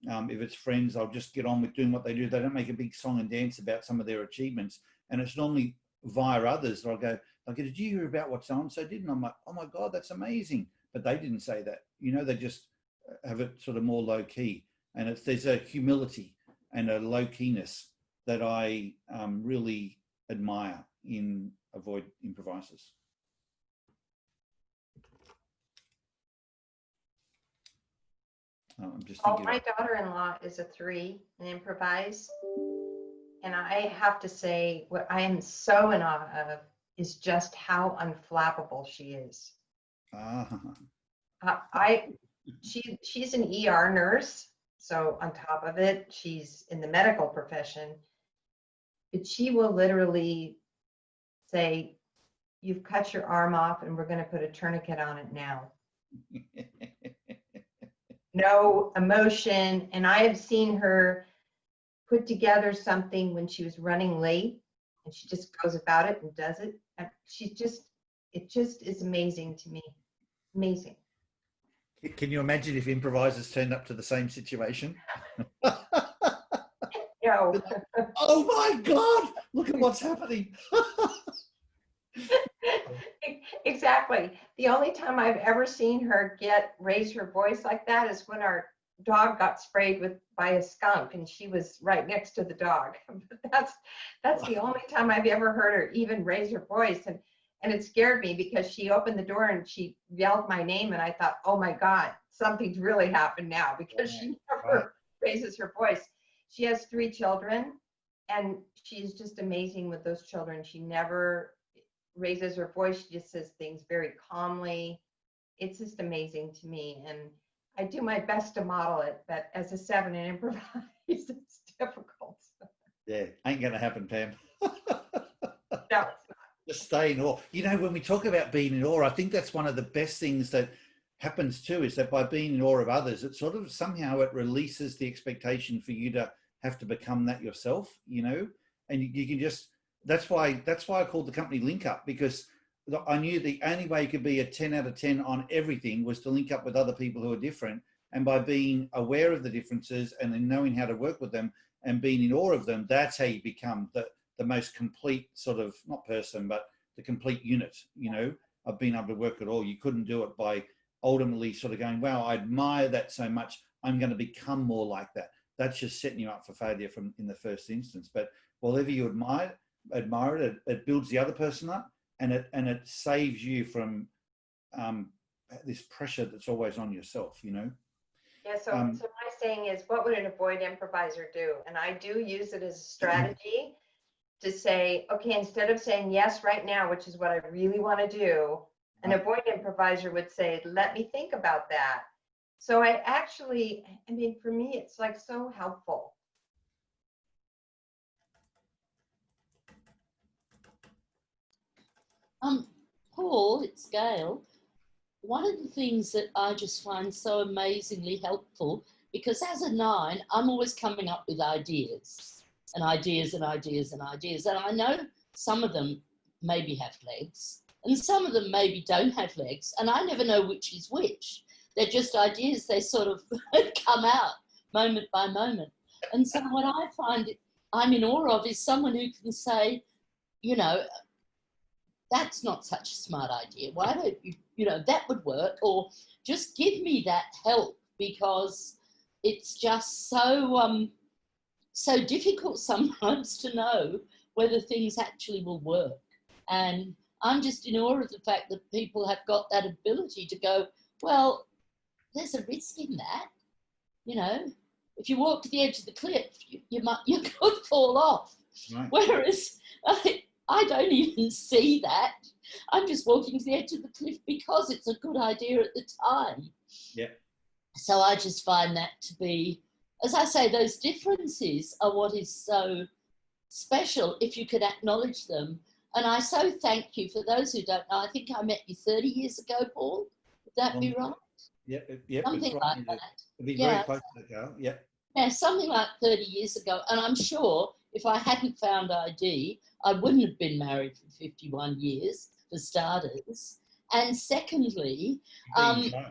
if it's friends, I'll just get on with doing what they do. They don't make a big song and dance about some of their achievements, and it's normally via others that I'll go, did you hear about what so-and-so did? And I'm like, oh my God, that's amazing. But they didn't say that. You know, they just have it sort of more low key. And there's a humility and a low keyness that I really admire in avoid improvisers. I'm just thinking. My daughter-in-law is a 3 in improvise. And I have to say, what I am so in awe of is just how unflappable she is. She's an ER nurse, so on top of it, she's in the medical profession. But she will literally say, "You've cut your arm off, and we're going to put a tourniquet on it now." No emotion, and I have seen her put together something when she was running late, and she just goes about it and does it. And it just is amazing to me. Amazing. Can you imagine if improvisers turned up to the same situation? No. Oh my God, look at what's happening. Exactly. The only time I've ever seen her raise her voice like that is when our dog got sprayed by a skunk, and she was right next to the dog. That's the only time I've ever heard her even raise her voice, and it scared me because she opened the door and she yelled my name, and I thought, oh my God, something's really happened now, because she never raises her voice. She has 3 children, and she's just amazing with those children. She never raises her voice. She just says things very calmly. It's just amazing to me, and I do my best to model it, but as a 7 in improvise, it's difficult. Yeah, ain't gonna happen, Pam. No. Just stay in awe. You know, when we talk about being in awe, I think that's one of the best things that happens too, is that by being in awe of others, it sort of somehow it releases the expectation for you to have to become that yourself, you know, and you can just, that's why I called the company Link Up, because I knew the only way you could be a 10 out of 10 on everything was to link up with other people who are different. And by being aware of the differences and then knowing how to work with them and being in awe of them, that's how you become the most complete sort of, not person, but the complete unit, you know, of being able to work it all. You couldn't do it by ultimately sort of going, wow, I admire that so much, I'm going to become more like that. That's just setting you up for failure in the first instance. But whatever you admire it, it builds the other person up, and it saves you from this pressure that's always on yourself, you know. Yeah, so my saying is, what would an avoid improviser do? And I do use it as a strategy to say, okay, instead of saying yes right now, which is what I really want to do, an avoid improviser would say, let me think about that. So for me, it's like so helpful. Paul, it's Gail. One of the things that I just find so amazingly helpful, because as a 9, I'm always coming up with ideas and ideas and ideas and ideas. And I know some of them maybe have legs and some of them maybe don't have legs. And I never know which is which. They're just ideas. They sort of come out moment by moment. And so what I find I'm in awe of is someone who can say, you know, that's not such a smart idea. Why don't you know, that would work, or just give me that help, because it's just so difficult sometimes to know whether things actually will work. And I'm just in awe of the fact that people have got that ability to go, well, there's a risk in that. You know, if you walk to the edge of the cliff, you could fall off. Right. Whereas I don't even see that. I'm just walking to the edge of the cliff because it's a good idea at the time. Yeah. So I just find that to be, as I say, those differences are what is so special if you could acknowledge them. And I so thank you. For those who don't know, I think I met you 30 years ago, Paul. Would that be right? Yeah. Something like that. It'd be very close to that, Gail. Yeah. Yeah, something like 30 years ago. And I'm sure if I hadn't found ID, I wouldn't have been married for 51 years, for starters. And secondly, but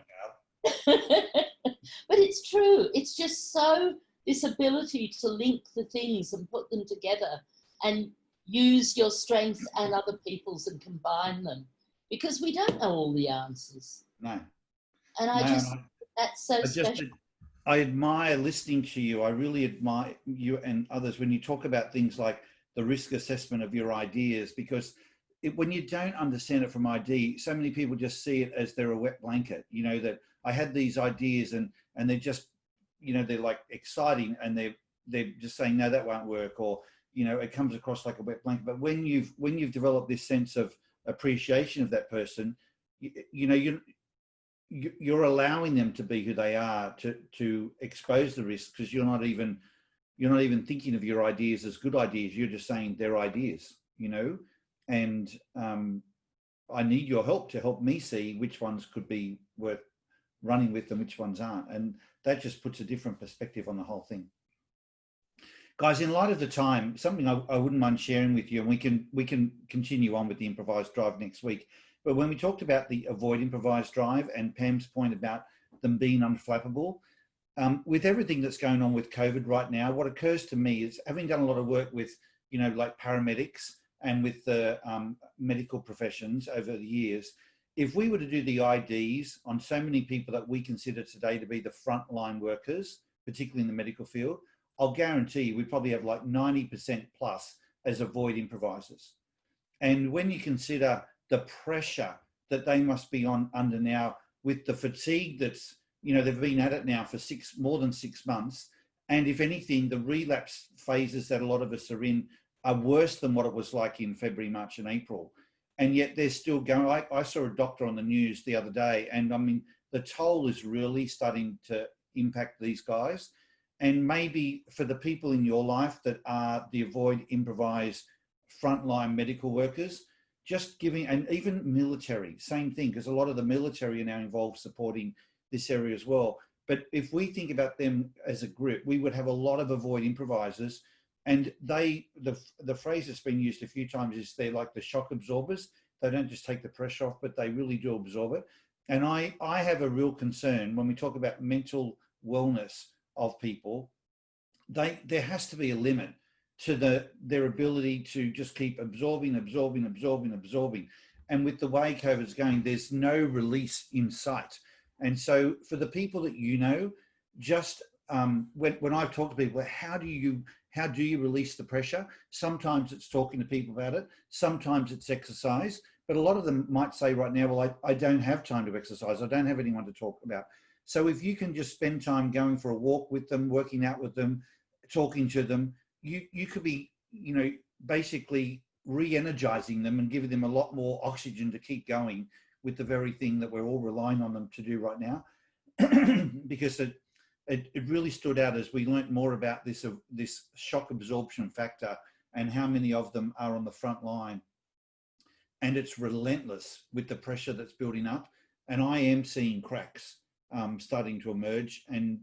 it's true. It's just so, this ability to link the things and put them together. And use your strengths and other people's and combine them, because we don't know all the answers. No. And that's so special. I admire listening to you. I really admire you and others when you talk about things like the risk assessment of your ideas, because when you don't understand it from ID, so many people just see it as they're a wet blanket, you know, that I had these ideas and they're just, you know, they're like exciting and they're just saying, no, that won't work, or, you know, it comes across like a wet blanket. But when you've developed this sense of appreciation of that person, you know, you're allowing them to be who they are, to expose the risk, because you're not even thinking of your ideas as good ideas. You're just saying they're ideas, you know, and I need your help to help me see which ones could be worth running with and which ones aren't. And that just puts a different perspective on the whole thing. Guys, in light of the time, something I wouldn't mind sharing with you, and we can continue on with the improvised drive next week. But when we talked about the avoid improvised drive and Pam's point about them being unflappable, with everything that's going on with COVID right now, what occurs to me is, having done a lot of work with, you know, like paramedics and with the medical professions over the years, if we were to do the IDs on so many people that we consider today to be the frontline workers, particularly in the medical field, I'll guarantee you we probably have like 90% plus as avoid improvisers. And when you consider the pressure that they must be under now, with the fatigue that's, you know, they've been at it now for more than 6 months. And if anything, the relapse phases that a lot of us are in are worse than what it was like in February, March and April. And yet they're still going. I saw a doctor on the news the other day, and I mean, the toll is really starting to impact these guys. And maybe for the people in your life that are the avoid improvise frontline medical workers, just giving, and even military, same thing, because a lot of the military are now involved supporting this area as well. But if we think about them as a group, we would have a lot of avoid improvisers, and the phrase that's been used a few times is they're like the shock absorbers. They don't just take the pressure off, but they really do absorb it. And I have a real concern when we talk about mental wellness of people. There has to be a limit to their ability to just keep absorbing. And with the way COVID's going, there's no release in sight. And so for the people that, you know, just when I've talked to people, how do you release the pressure? Sometimes it's talking to people about it. Sometimes it's exercise. But a lot of them might say right now, well, I don't have time to exercise. I don't have anyone to talk about. So if you can just spend time going for a walk with them, working out with them, talking to them, you could be, you know, basically re-energizing them and giving them a lot more oxygen to keep going with the very thing that we're all relying on them to do right now. Because it really stood out as we learnt more about this shock absorption factor and how many of them are on the front line. And it's relentless with the pressure that's building up. And I am seeing cracks starting to emerge. And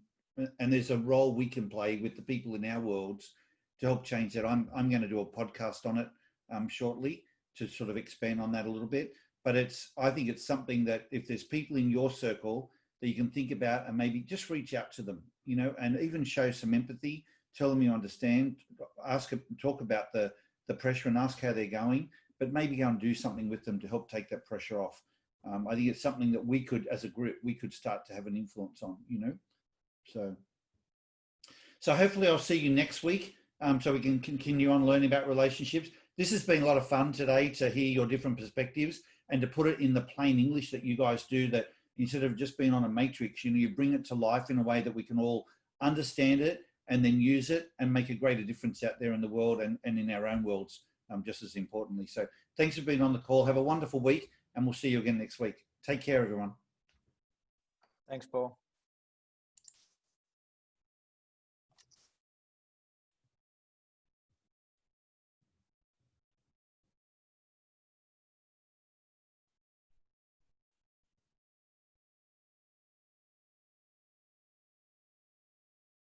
there's a role we can play with the people in our worlds to help change that. I'm going to do a podcast on it shortly to sort of expand on that a little bit. But I think it's something that if there's people in your circle that you can think about and maybe just reach out to them, you know, and even show some empathy, tell them you understand, talk about the pressure and ask how they're going, but maybe go and do something with them to help take that pressure off. I think it's something that we could, as a group, we could start to have an influence on, you know. So hopefully I'll see you next week so we can continue on learning about relationships. This has been a lot of fun today to hear your different perspectives and to put it in the plain English that you guys do, that instead of just being on a matrix, you know, you bring it to life in a way that we can all understand it and then use it and make a greater difference out there in the world and in our own worlds, just as importantly. So thanks for being on the call. Have a wonderful week, and we'll see you again next week. Take care, everyone. Thanks, Paul.